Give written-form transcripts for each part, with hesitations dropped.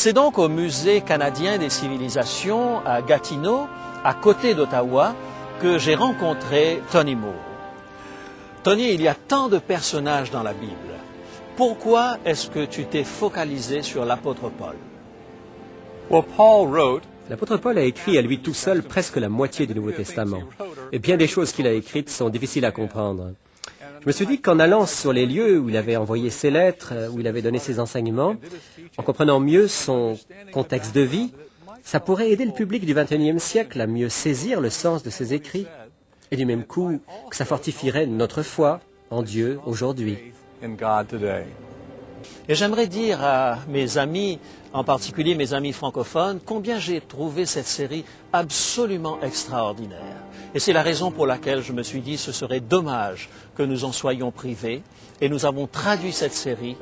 C'est donc au Musée canadien des civilisations à Gatineau, à côté d'Ottawa, que j'ai rencontré Tony Moore. Tony, il y a tant de personnages dans la Bible. Pourquoi est-ce que tu t'es focalisé sur l'apôtre Paul? Well, Paul wrote, L'apôtre Paul a écrit à lui tout seul presque la moitié du Nouveau Testament. Et bien des choses qu'il a écrites sont difficiles à comprendre. Je me suis dit qu'en allant sur les lieux où il avait envoyé ses lettres, où il avait donné ses enseignements, en comprenant mieux son contexte de vie, ça pourrait aider le public du XXIe siècle à mieux saisir le sens de ses écrits. Et du même coup, que ça fortifierait notre foi en Dieu aujourd'hui. in God today. Et j'aimerais dire à mes amis, en particulier mes amis francophones, combien j'ai trouvé cette série absolument extraordinaire. Et c'est la raison pour laquelle je me suis dit ce serait dommage que nous en soyons privés. Et nous avons traduit cette série,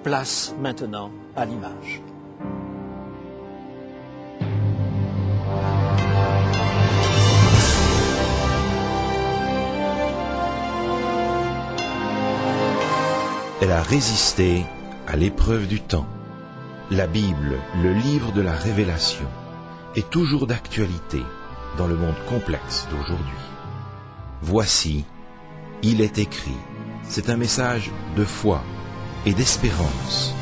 place maintenant à l'image. Elle a résisté à l'épreuve du temps. La Bible, le livre de la révélation, est toujours d'actualité dans le monde complexe d'aujourd'hui. Voici, il est écrit. C'est un message de foi et d'espérance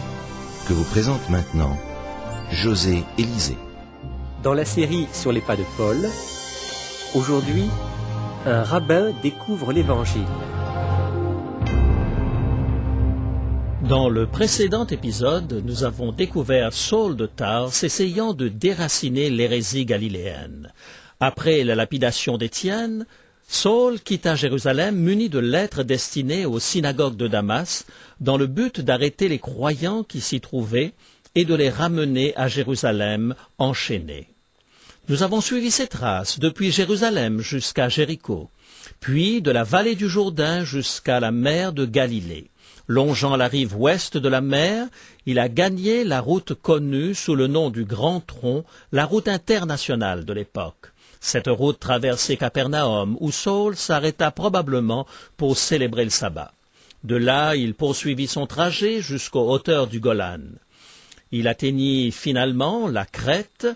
que vous présente maintenant José Élysée. Dans la série Sur les pas de Paul, aujourd'hui, un rabbin découvre l'Évangile. Dans le précédent épisode, nous avons découvert Saul de Tarse essayant de déraciner l'hérésie galiléenne. Après la lapidation d'Étienne, Saul quitta Jérusalem muni de lettres destinées aux synagogues de Damas dans le but d'arrêter les croyants qui s'y trouvaient et de les ramener à Jérusalem enchaînés. Nous avons suivi ces traces depuis Jérusalem jusqu'à Jéricho, puis de la vallée du Jourdain jusqu'à la mer de Galilée. Longeant la rive ouest de la mer, il a gagné la route connue sous le nom du Grand Tronc, la route internationale de l'époque. Cette route traversait Capernaum, où Saul s'arrêta probablement pour célébrer le sabbat. De là, il poursuivit son trajet jusqu'aux hauteurs du Golan. Il atteignit finalement la Crète,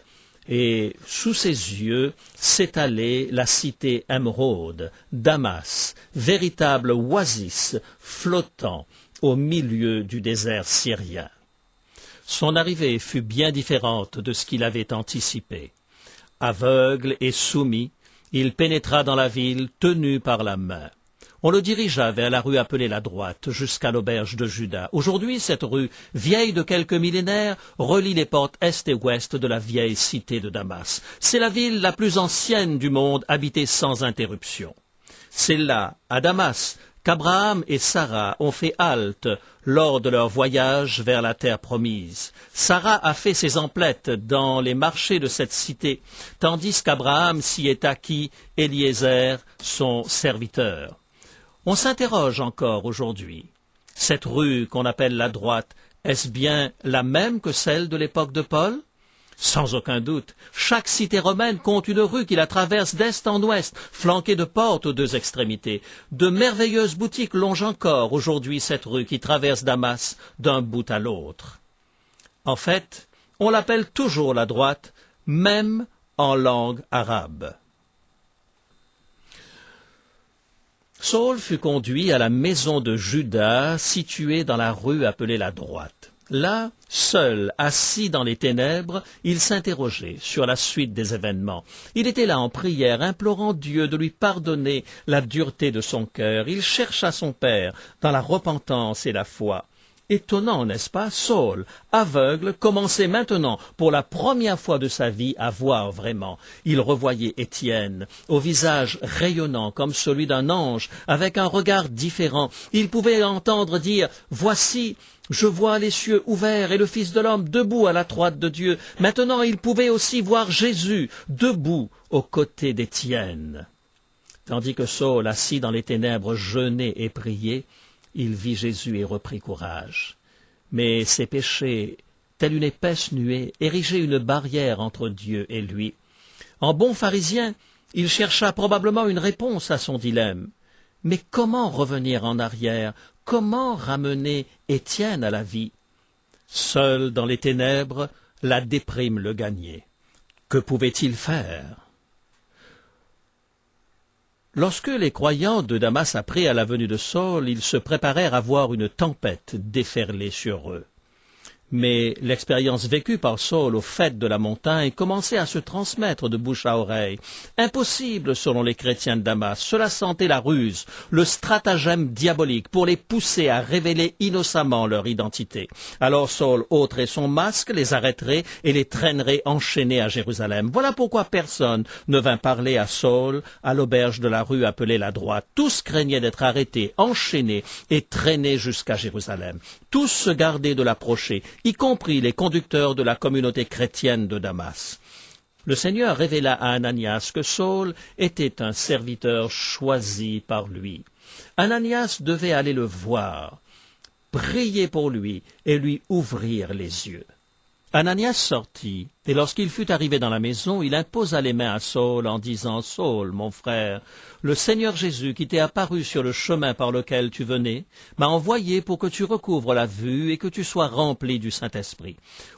et sous ses yeux s'étalait la cité émeraude, Damas, véritable oasis flottant au milieu du désert syrien. Son arrivée fut bien différente de ce qu'il avait anticipé. Aveugle et soumis, il pénétra dans la ville tenu par la main. On le dirigea vers la rue appelée la droite, jusqu'à l'auberge de Judas. Aujourd'hui, cette rue, vieille de quelques millénaires, relie les portes est et ouest de la vieille cité de Damas. C'est la ville la plus ancienne du monde, habitée sans interruption. C'est là, à Damas, qu'Abraham et Sarah ont fait halte lors de leur voyage vers la terre promise. Sarah a fait ses emplettes dans les marchés de cette cité, tandis qu'Abraham s'y est acquis Éliézer, son serviteur. On s'interroge encore aujourd'hui. Cette rue qu'on appelle la droite, est-ce bien la même que celle de l'époque de Paul? Sans aucun doute, chaque cité romaine compte une rue qui la traverse d'est en ouest, flanquée de portes aux deux extrémités. De merveilleuses boutiques longent encore aujourd'hui cette rue qui traverse Damas d'un bout à l'autre. En fait, on l'appelle toujours la droite, même en langue arabe. Saul fut conduit à la maison de Judas, située dans la rue appelée la droite. Là, seul, assis dans les ténèbres, il s'interrogeait sur la suite des événements. Il était là en prière, implorant Dieu de lui pardonner la dureté de son cœur. Il chercha son Père dans la repentance et la foi. Étonnant, n'est-ce pas? Saul, aveugle, commençait maintenant, pour la première fois de sa vie, à voir vraiment. Il revoyait Étienne, au visage rayonnant comme celui d'un ange, avec un regard différent. Il pouvait entendre dire « Voici, je vois les cieux ouverts et le Fils de l'homme debout à la droite de Dieu. » Maintenant, il pouvait aussi voir Jésus, debout, aux côtés d'Étienne. Tandis que Saul, assis dans les ténèbres, jeûnait et priait, il vit Jésus et reprit courage. Mais ses péchés, telle une épaisse nuée, érigeaient une barrière entre Dieu et lui. En bon pharisien, il chercha probablement une réponse à son dilemme. Mais comment revenir en arrière? Comment ramener Étienne à la vie? Seul dans les ténèbres, La déprime le gagnait. Que pouvait-il faire? Lorsque les croyants de Damas apprirent à la venue de Saul, ils se préparèrent à voir une tempête déferler sur eux. Mais l'expérience vécue par Saul au faîte de la montagne commençait à se transmettre de bouche à oreille. Impossible selon les chrétiens de Damas. Cela sentait la ruse, le stratagème diabolique pour les pousser à révéler innocemment leur identité. Alors Saul ôterait son masque, les arrêterait et les traînerait enchaînés à Jérusalem. Voilà pourquoi personne ne vint parler à Saul à l'auberge de la rue appelée la Droite. Tous craignaient d'être arrêtés, enchaînés et traînés jusqu'à Jérusalem. Tous se gardaient de l'approcher, y compris les conducteurs de la communauté chrétienne de Damas. Le Seigneur révéla à Ananias que Saul était un serviteur choisi par lui. Ananias devait aller le voir, prier pour lui et lui ouvrir les yeux. Ananias sortit, et lorsqu'il fut arrivé dans la maison, il imposa les mains à Saul en disant « Saul, mon frère, le Seigneur Jésus qui t'est apparu sur le chemin par lequel tu venais, m'a envoyé pour que tu recouvres la vue et que tu sois rempli du Saint-Esprit. »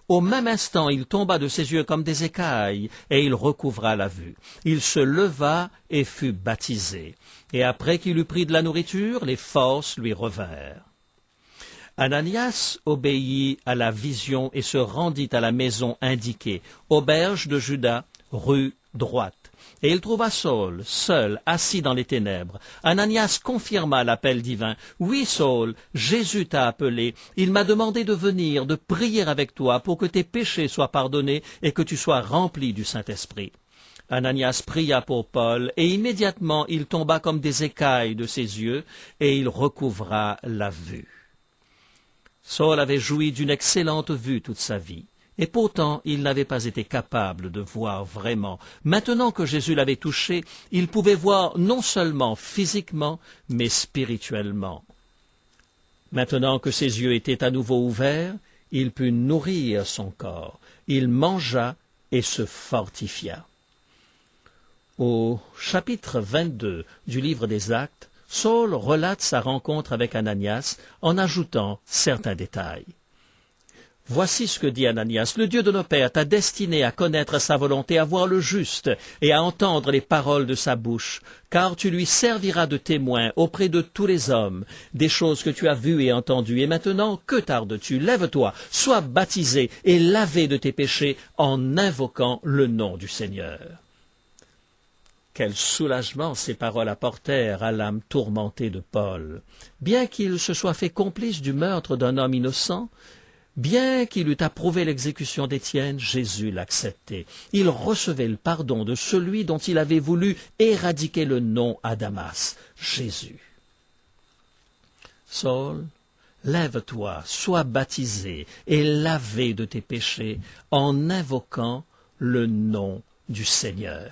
Au même instant, il tomba de ses yeux comme des écailles, et il recouvra la vue. Il se leva et fut baptisé. Et après qu'il eut pris de la nourriture, les forces lui revinrent. Ananias obéit à la vision et se rendit à la maison indiquée, auberge de Juda, rue Droite. Et il trouva Saul, seul, assis dans les ténèbres. Ananias confirma l'appel divin. « Oui, Saul, Jésus t'a appelé. Il m'a demandé de venir, de prier avec toi pour que tes péchés soient pardonnés et que tu sois rempli du Saint-Esprit. » Ananias pria pour Paul, et immédiatement il tomba comme des écailles de ses yeux, et il recouvra la vue. Saul avait joui d'une excellente vue toute sa vie, et pourtant il n'avait pas été capable de voir vraiment. Maintenant que Jésus l'avait touché, il pouvait voir non seulement physiquement, mais spirituellement. Maintenant que ses yeux étaient à nouveau ouverts, il put nourrir son corps. Il mangea et se fortifia. Au chapitre 22 du livre des Actes, Saul relate sa rencontre avec Ananias en ajoutant certains détails. « Voici ce que dit Ananias, le Dieu de nos pères t'a destiné à connaître sa volonté, à voir le juste et à entendre les paroles de sa bouche, car tu lui serviras de témoin auprès de tous les hommes, des choses que tu as vues et entendues. Et maintenant, que tardes-tu? Lève-toi, sois baptisé et lavé de tes péchés en invoquant le nom du Seigneur. » Quel soulagement ces paroles apportèrent à l'âme tourmentée de Paul. Bien qu'il se soit fait complice du meurtre d'un homme innocent, bien qu'il eût approuvé l'exécution d'Étienne, Jésus l'acceptait. Il recevait le pardon de celui dont il avait voulu éradiquer le nom à Damas, Jésus. Saul, lève-toi, sois baptisé et lavé de tes péchés en invoquant le nom du Seigneur.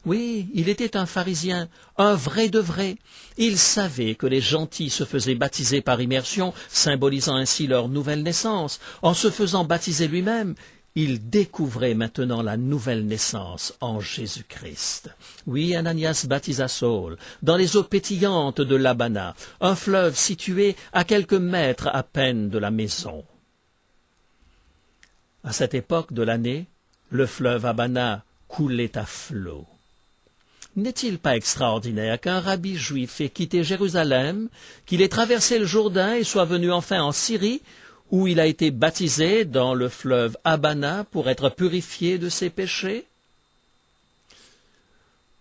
Oui, il était un pharisien, un vrai de vrai. Il savait que les gentils se faisaient baptiser par immersion, symbolisant ainsi leur nouvelle naissance. En se faisant baptiser lui-même, il découvrait maintenant la nouvelle naissance en Jésus-Christ. Oui, Ananias baptisa Saul dans les eaux pétillantes de l'Abana, un fleuve situé à quelques mètres à peine de la maison. À cette époque de l'année, le fleuve Abana coulait à flots. N'est-il pas extraordinaire qu'un rabbi juif ait quitté Jérusalem, qu'il ait traversé le Jourdain et soit venu enfin en Syrie, où il a été baptisé dans le fleuve Abana pour être purifié de ses péchés?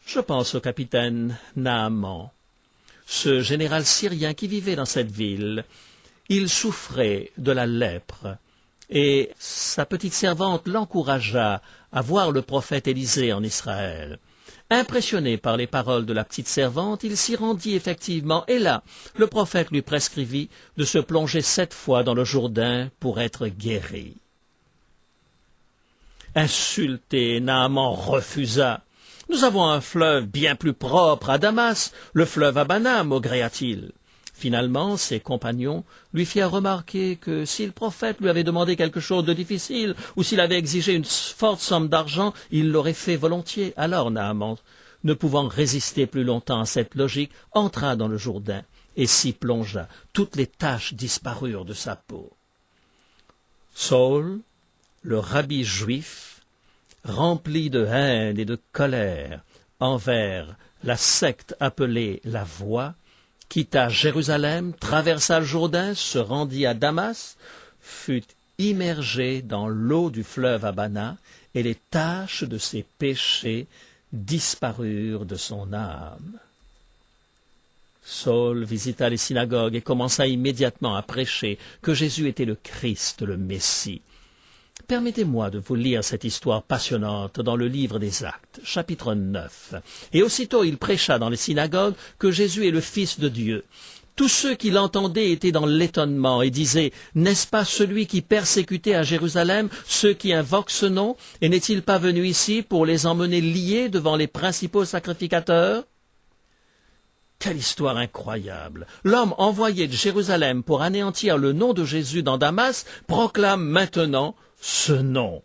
Je pense au capitaine Naaman, ce général syrien qui vivait dans cette ville. Il souffrait de la lèpre, et sa petite servante l'encouragea à voir le prophète Élisée en Israël. Impressionné par les paroles de la petite servante, il s'y rendit effectivement, et là, le prophète lui prescrivit de se plonger 7 fois dans le Jourdain pour être guéri. Insulté, Naaman refusa. « Nous avons un fleuve bien plus propre à Damas, le fleuve Abana, maugréa-t-il. » Finalement, ses compagnons lui firent remarquer que si le prophète lui avait demandé quelque chose de difficile ou s'il avait exigé une forte somme d'argent, il l'aurait fait volontiers. Alors Naaman, ne pouvant résister plus longtemps à cette logique, entra dans le Jourdain et s'y plongea. Toutes les taches disparurent de sa peau. Saul le rabbi juif, rempli de haine et de colère envers la secte appelée la Voie, quitta Jérusalem, traversa le Jourdain, se rendit à Damas, fut immergé dans l'eau du fleuve Abana, et les taches de ses péchés disparurent de son âme. Saul visita les synagogues et commença immédiatement à prêcher que Jésus était le Christ, le Messie. Permettez-moi de vous lire cette histoire passionnante dans le livre des Actes, chapitre 9. Et aussitôt il prêcha dans les synagogues que Jésus est le Fils de Dieu. Tous ceux qui l'entendaient étaient dans l'étonnement et disaient « N'est-ce pas celui qui persécutait à Jérusalem ceux qui invoquent ce nom, et n'est-il pas venu ici pour les emmener liés devant les principaux sacrificateurs ?» Quelle histoire incroyable! L'homme envoyé de Jérusalem pour anéantir le nom de Jésus dans Damas proclame maintenant ce nom.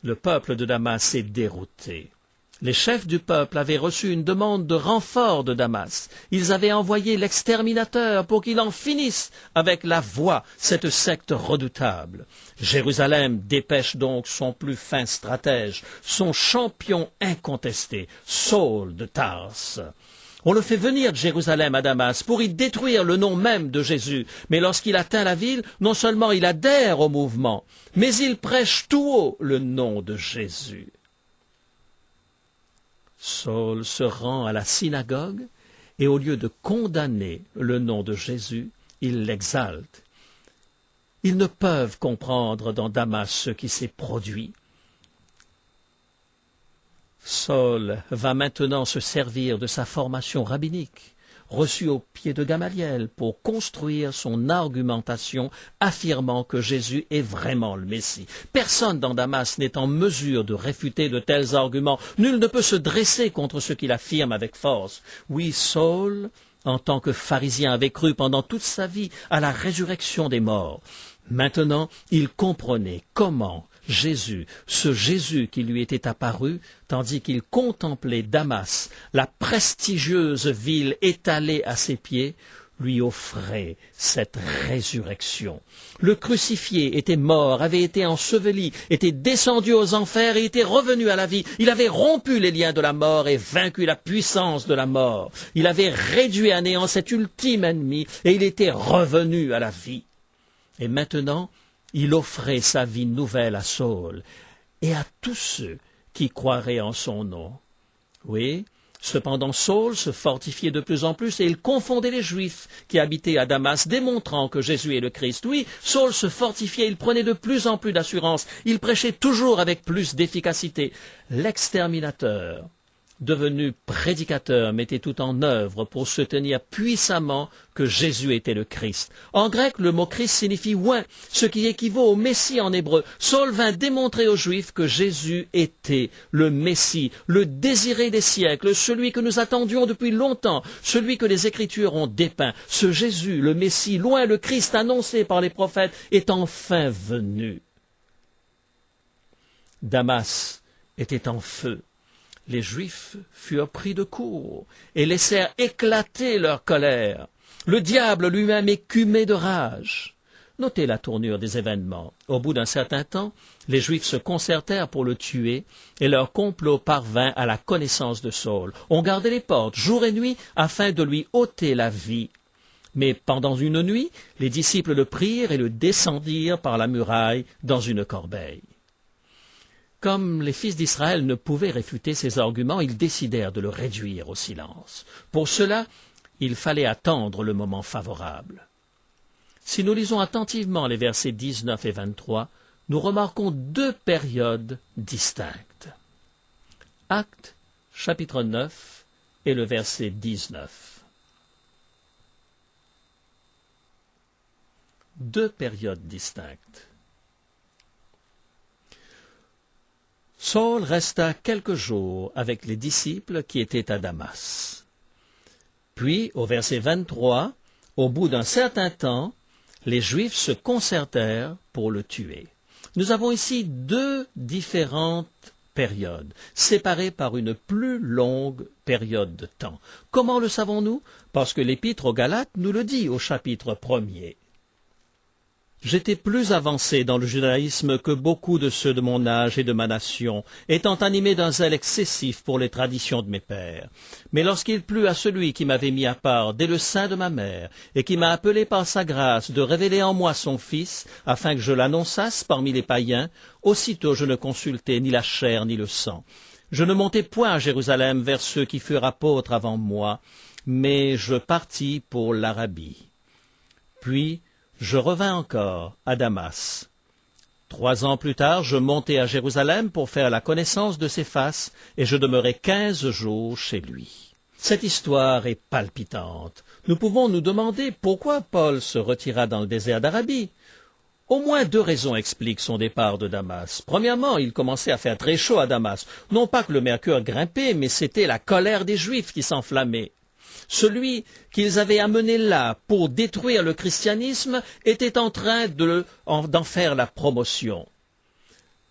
Le peuple de Damas est dérouté. Les chefs du peuple avaient reçu une demande de renfort de Damas. Ils avaient envoyé l'exterminateur pour qu'il en finisse avec la Voie, cette secte redoutable. Jérusalem dépêche donc son plus fin stratège, son champion incontesté, Saul de Tarse. On le fait venir de Jérusalem à Damas pour y détruire le nom même de Jésus. Mais lorsqu'il atteint la ville, non seulement il adhère au mouvement, mais il prêche tout haut le nom de Jésus. Saul se rend à la synagogue et au lieu de condamner le nom de Jésus, il l'exalte. Ils ne peuvent comprendre dans Damas ce qui s'est produit. Saul va maintenant se servir de sa formation rabbinique, reçue au pied de Gamaliel, pour construire son argumentation affirmant que Jésus est vraiment le Messie. Personne dans Damas n'est en mesure de réfuter de tels arguments. Nul ne peut se dresser contre ce qu'il affirme avec force. Oui, Saul, en tant que pharisien, avait cru pendant toute sa vie à la résurrection des morts. Maintenant, il comprenait comment Jésus, ce Jésus qui lui était apparu, tandis qu'il contemplait Damas, la prestigieuse ville étalée à ses pieds, lui offrait cette résurrection. Le crucifié était mort, avait été enseveli, était descendu aux enfers et était revenu à la vie. Il avait rompu les liens de la mort et vaincu la puissance de la mort. Il avait réduit à néant cet ultime ennemi et il était revenu à la vie. Et maintenant, il offrait sa vie nouvelle à Saul et à tous ceux qui croiraient en son nom. Oui, cependant Saul se fortifiait de plus en plus et il confondait les Juifs qui habitaient à Damas, démontrant que Jésus est le Christ. Oui, Saul se fortifiait, il prenait de plus en plus d'assurance, il prêchait toujours avec plus d'efficacité. L'exterminateur, devenu prédicateur, mettait tout en œuvre pour soutenir puissamment que Jésus était le Christ. En grec, le mot Christ signifie oint, ce qui équivaut au Messie en hébreu. Saul vint démontrer aux Juifs que Jésus était le Messie, le désiré des siècles, celui que nous attendions depuis longtemps, celui que les Écritures ont dépeint. Ce Jésus, le Messie, loin le Christ annoncé par les prophètes, est enfin venu. Damas était en feu. Les Juifs furent pris de court et laissèrent éclater leur colère. Le diable lui-même écumait de rage. Notez la tournure des événements. Au bout d'un certain temps, les Juifs se concertèrent pour le tuer et leur complot parvint à la connaissance de Saul. On gardait les portes jour et nuit afin de lui ôter la vie. Mais pendant une nuit, les disciples le prirent et le descendirent par la muraille dans une corbeille. Comme les fils d'Israël ne pouvaient réfuter ces arguments, ils décidèrent de le réduire au silence. Pour cela, il fallait attendre le moment favorable. Si nous lisons attentivement les versets 19 et 23, nous remarquons deux périodes distinctes. Actes, chapitre 9 et le verset 19. Deux périodes distinctes. Saul resta quelques jours avec les disciples qui étaient à Damas. Puis, au verset 23, au bout d'un certain temps, les Juifs se concertèrent pour le tuer. Nous avons ici deux différentes périodes, séparées par une plus longue période de temps. Comment le savons-nous? Parce que l'Épître aux Galates nous le dit au chapitre 1er. J'étais plus avancé dans le judaïsme que beaucoup de ceux de mon âge et de ma nation, étant animé d'un zèle excessif pour les traditions de mes pères. Mais lorsqu'il plut à celui qui m'avait mis à part dès le sein de ma mère, et qui m'a appelé par sa grâce de révéler en moi son Fils, afin que je l'annonçasse parmi les païens, aussitôt je ne consultai ni la chair ni le sang. Je ne montai point à Jérusalem vers ceux qui furent apôtres avant moi, mais je partis pour l'Arabie. Puis je revins encore à Damas. 3 ans plus tard, je montai à Jérusalem pour faire la connaissance de Céphas, et je demeurai 15 jours chez lui. Cette histoire est palpitante. Nous pouvons nous demander pourquoi Paul se retira dans le désert d'Arabie. Au moins 2 raisons expliquent son départ de Damas. Premièrement, il commençait à faire très chaud à Damas. Non pas que le mercure grimpait, mais c'était la colère des Juifs qui s'enflammait. Celui qu'ils avaient amené là pour détruire le christianisme était en train d'en faire la promotion.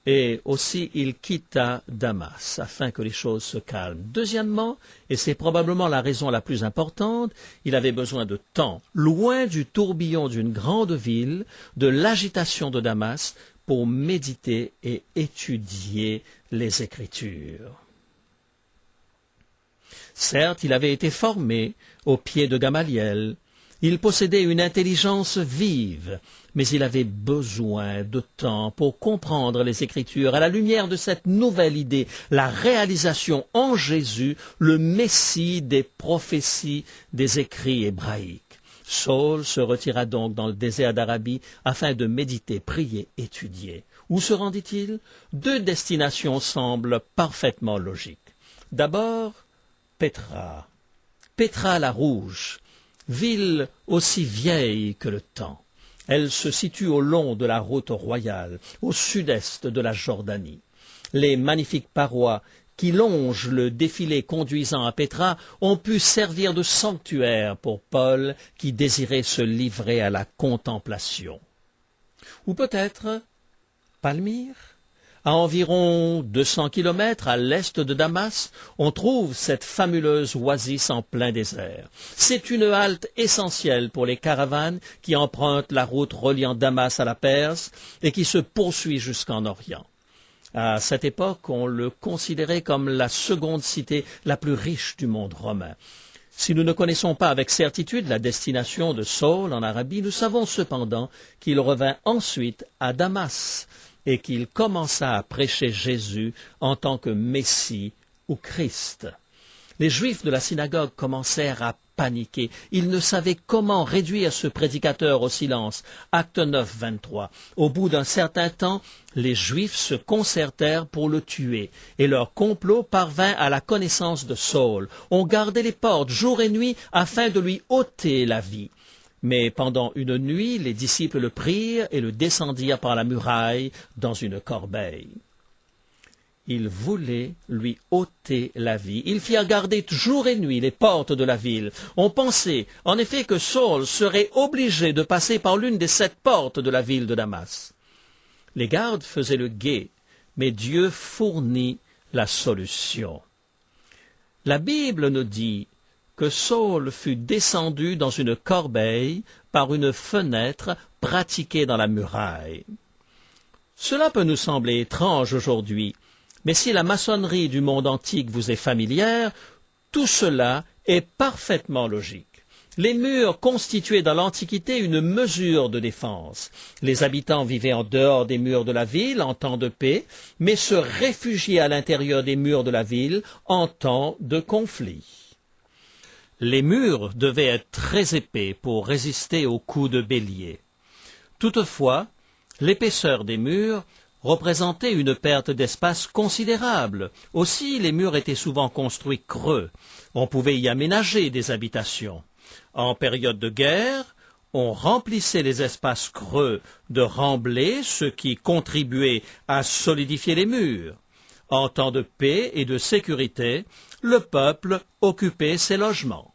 Et aussi il quitta Damas afin que les choses se calment. Deuxièmement, et c'est probablement la raison la plus importante, il avait besoin de temps, loin du tourbillon d'une grande ville, de l'agitation de Damas, pour méditer et étudier les Écritures. Certes, il avait été formé au pied de Gamaliel, il possédait une intelligence vive, mais il avait besoin de temps pour comprendre les Écritures à la lumière de cette nouvelle idée, la réalisation en Jésus, le Messie des prophéties des écrits hébraïques. Saul se retira donc dans le désert d'Arabie afin de méditer, prier, étudier. Où se rendit-il? 2 destinations semblent parfaitement logiques. D'abord, Pétra. Pétra la Rouge, ville aussi vieille que le temps. Elle se situe au long de la route royale, au sud-est de la Jordanie. Les magnifiques parois qui longent le défilé conduisant à Pétra ont pu servir de sanctuaire pour Paul qui désirait se livrer à la contemplation. Ou peut-être Palmyre? À environ 200 kilomètres à l'est de Damas, on trouve cette fabuleuse oasis en plein désert. C'est une halte essentielle pour les caravanes qui empruntent la route reliant Damas à la Perse et qui se poursuit jusqu'en Orient. À cette époque, on le considérait comme la seconde cité la plus riche du monde romain. Si nous ne connaissons pas avec certitude la destination de Saul en Arabie, nous savons cependant qu'il revint ensuite à Damas, et qu'il commença à prêcher Jésus en tant que Messie ou Christ. Les Juifs de la synagogue commencèrent à paniquer. Ils ne savaient comment réduire ce prédicateur au silence. Acte 9, 23. Au bout d'un certain temps, les Juifs se concertèrent pour le tuer, et leur complot parvint à la connaissance de Saul. On gardait les portes jour et nuit afin de lui ôter la vie. Mais pendant une nuit, les disciples le prirent et le descendirent par la muraille dans une corbeille. Ils voulaient lui ôter la vie. Ils firent garder jour et nuit les portes de la ville. On pensait, en effet, que Saul serait obligé de passer par l'une des 7 portes de la ville de Damas. Les gardes faisaient le guet, mais Dieu fournit la solution. La Bible nous dit que Saul fut descendu dans une corbeille par une fenêtre pratiquée dans la muraille. Cela peut nous sembler étrange aujourd'hui, mais si la maçonnerie du monde antique vous est familière, tout cela est parfaitement logique. Les murs constituaient dans l'Antiquité une mesure de défense. Les habitants vivaient en dehors des murs de la ville en temps de paix, mais se réfugiaient à l'intérieur des murs de la ville en temps de conflit. Les murs devaient être très épais pour résister aux coups de bélier. Toutefois, l'épaisseur des murs représentait une perte d'espace considérable. Aussi, les murs étaient souvent construits creux. On pouvait y aménager des habitations. En période de guerre, on remplissait les espaces creux de remblais, ce qui contribuait à solidifier les murs. En temps de paix et de sécurité, le peuple occupait ses logements.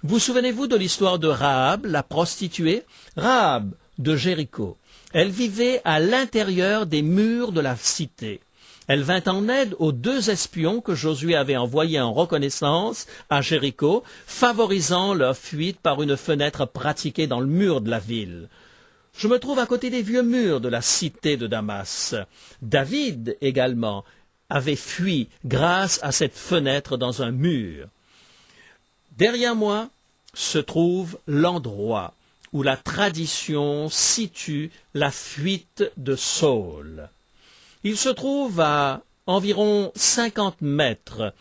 Vous souvenez-vous de l'histoire de Rahab, la prostituée? Rahab de Jéricho. Elle vivait à l'intérieur des murs de la cité. Elle vint en aide aux 2 espions que Josué avait envoyés en reconnaissance à Jéricho, favorisant leur fuite par une fenêtre pratiquée dans le mur de la ville. Je me trouve à côté des vieux murs de la cité de Damas. David également avait fui grâce à cette fenêtre dans un mur. Derrière moi se trouve l'endroit où la tradition situe la fuite de Saul. Il se trouve à environ 50 mètres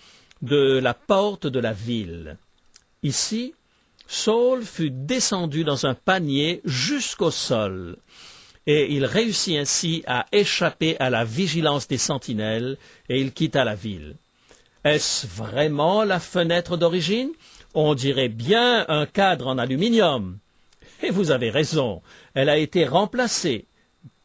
de la porte de la ville. Ici, Saul fut descendu dans un panier jusqu'au sol, et il réussit ainsi à échapper à la vigilance des sentinelles, et il quitta la ville. Est-ce vraiment la fenêtre d'origine? On dirait bien un cadre en aluminium. Et vous avez raison, elle a été remplacée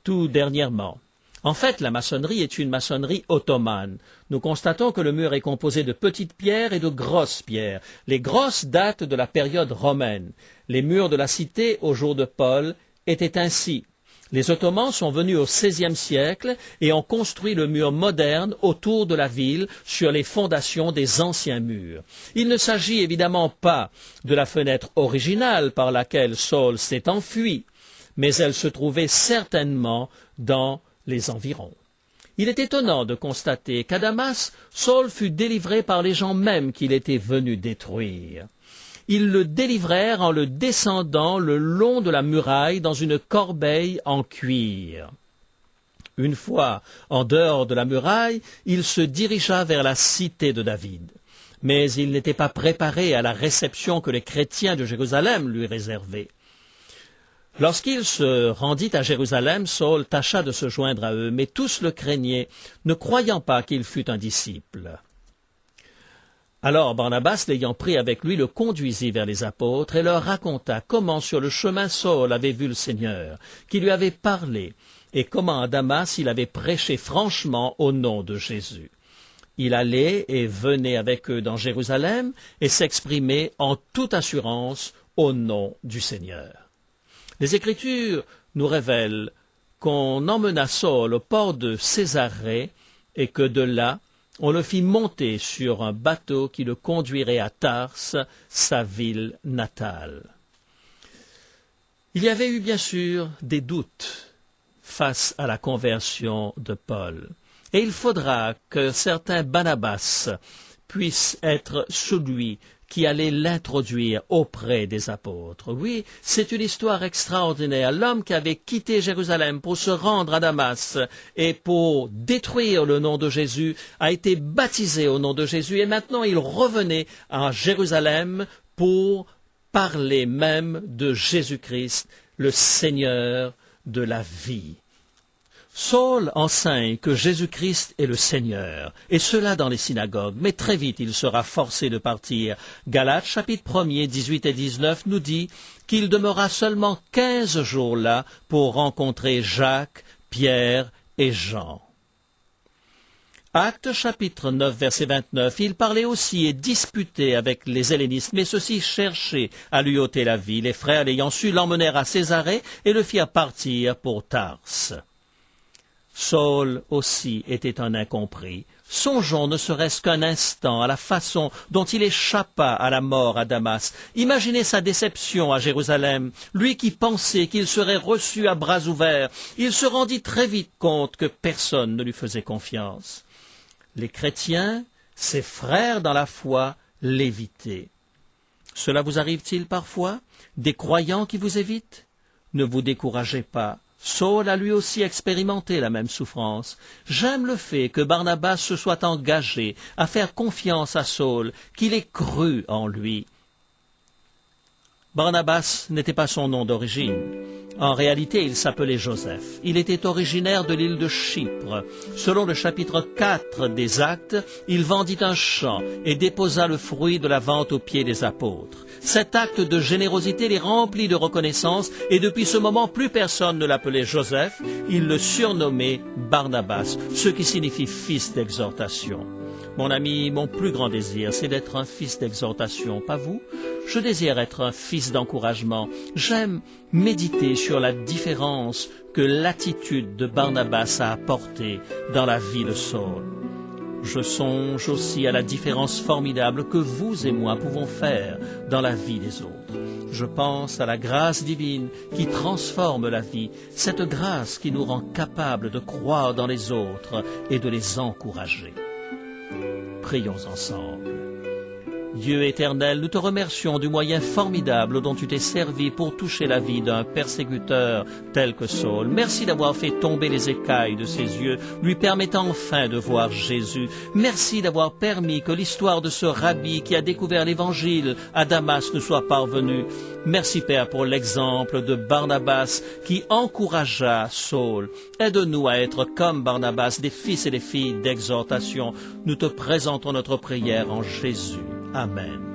tout dernièrement. En fait, la maçonnerie est une maçonnerie ottomane. Nous constatons que le mur est composé de petites pierres et de grosses pierres. Les grosses datent de la période romaine. Les murs de la cité, au jour de Paul, étaient ainsi. Les Ottomans sont venus au XVIe siècle et ont construit le mur moderne autour de la ville sur les fondations des anciens murs. Il ne s'agit évidemment pas de la fenêtre originale par laquelle Saul s'est enfui, mais elle se trouvait certainement dans les environs. Il est étonnant de constater qu'à Damas, Saul fut délivré par les gens mêmes qu'il était venu détruire. Ils le délivrèrent en le descendant le long de la muraille dans une corbeille en cuir. Une fois en dehors de la muraille, il se dirigea vers la cité de David. Mais il n'était pas préparé à la réception que les chrétiens de Jérusalem lui réservaient. Lorsqu'il se rendit à Jérusalem, Saul tâcha de se joindre à eux, mais tous le craignaient, ne croyant pas qu'il fût un disciple. Alors Barnabas, l'ayant pris avec lui, le conduisit vers les apôtres et leur raconta comment sur le chemin Saul avait vu le Seigneur, qui lui avait parlé, et comment à Damas il avait prêché franchement au nom de Jésus. Il allait et venait avec eux dans Jérusalem et s'exprimait en toute assurance au nom du Seigneur. Les Écritures nous révèlent qu'on emmena Saul au port de Césarée et que de là, on le fit monter sur un bateau qui le conduirait à Tarse, sa ville natale. Il y avait eu bien sûr des doutes face à la conversion de Paul. Et il faudra que certains Barnabas puissent être celui qui allait l'introduire auprès des apôtres. Oui, c'est une histoire extraordinaire. L'homme qui avait quitté Jérusalem pour se rendre à Damas et pour détruire le nom de Jésus a été baptisé au nom de Jésus et maintenant il revenait à Jérusalem pour parler même de Jésus-Christ, le Seigneur de la vie. Saul enseigne que Jésus-Christ est le Seigneur, et cela dans les synagogues, mais très vite il sera forcé de partir. Galates, chapitre 1er, 18 et 19, nous dit qu'il demeura seulement 15 jours là pour rencontrer Jacques, Pierre et Jean. Actes, chapitre 9, verset 29, il parlait aussi et disputait avec les hellénistes, mais ceux-ci cherchaient à lui ôter la vie. Les frères, l'ayant su, l'emmenèrent à Césarée et le firent partir pour Tarse. Saul aussi était un incompris. Songeons ne serait-ce qu'un instant à la façon dont il échappa à la mort à Damas. Imaginez sa déception à Jérusalem. Lui qui pensait qu'il serait reçu à bras ouverts, il se rendit très vite compte que personne ne lui faisait confiance. Les chrétiens, ses frères dans la foi, l'évitaient. Cela vous arrive-t-il parfois? Des croyants qui vous évitent? Ne vous découragez pas. Saul a lui aussi expérimenté la même souffrance. J'aime le fait que Barnabas se soit engagé à faire confiance à Saul, qu'il ait cru en lui. Barnabas n'était pas son nom d'origine. En réalité, il s'appelait Joseph. Il était originaire de l'île de Chypre. Selon le chapitre 4 des Actes, il vendit un champ et déposa le fruit de la vente aux pieds des apôtres. Cet acte de générosité les remplit de reconnaissance et depuis ce moment, plus personne ne l'appelait Joseph. Il le surnommait Barnabas, ce qui signifie fils d'exhortation. Mon ami, mon plus grand désir, c'est d'être un fils d'exhortation, pas vous? Je désire être un fils d'encouragement. J'aime méditer sur la différence que l'attitude de Barnabas a apportée dans la vie de Saul. Je songe aussi à la différence formidable que vous et moi pouvons faire dans la vie des autres. Je pense à la grâce divine qui transforme la vie, cette grâce qui nous rend capables de croire dans les autres et de les encourager. Prions ensemble. Dieu éternel, nous te remercions du moyen formidable dont tu t'es servi pour toucher la vie d'un persécuteur tel que Saul. Merci d'avoir fait tomber les écailles de ses yeux, lui permettant enfin de voir Jésus. Merci d'avoir permis que l'histoire de ce rabbi qui a découvert l'Évangile à Damas nous soit parvenue. Merci Père pour l'exemple de Barnabas qui encouragea Saul. Aide-nous à être comme Barnabas, des fils et des filles d'exhortation. Nous te présentons notre prière en Jésus. Amen.